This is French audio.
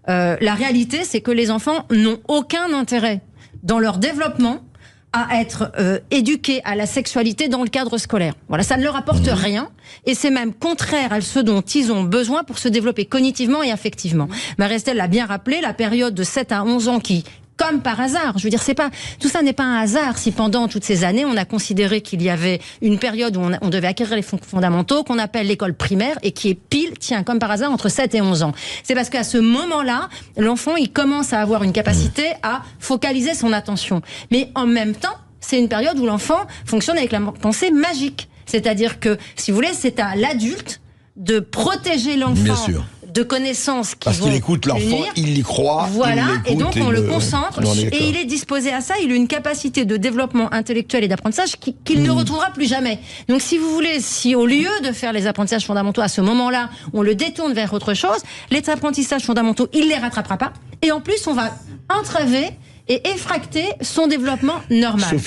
La réalité, c'est que les enfants n'ont aucun intérêt dans leur développement à être éduqués à la sexualité dans le cadre scolaire. Voilà, ça ne leur apporte rien, et c'est même contraire à ce dont ils ont besoin pour se développer cognitivement et affectivement. Marie-Estelle l'a bien rappelé, la période de 7 à 11 ans qui, comme par hasard, je veux dire, tout ça n'est pas un hasard si pendant toutes ces années, on a considéré qu'il y avait une période où on devait acquérir les fondamentaux, qu'on appelle l'école primaire, et qui est pile, tiens, comme par hasard, entre 7 et 11 ans. C'est parce qu'à ce moment-là, l'enfant, il commence à avoir une capacité à focaliser son attention. Mais en même temps, c'est une période où l'enfant fonctionne avec la pensée magique. C'est-à-dire que, si vous voulez, c'est à l'adulte de protéger l'enfant de connaissances qui vont qu'il écoute l'enfant, il y croit. Voilà, et donc on le concentre, et il est disposé à ça, il a une capacité de développement intellectuel et d'apprentissage qu'il ne retrouvera plus jamais. Donc si vous voulez, si au lieu de faire les apprentissages fondamentaux à ce moment-là, on le détourne vers autre chose, les apprentissages fondamentaux, il les rattrapera pas, et en plus on va entraver et effracter son développement normal.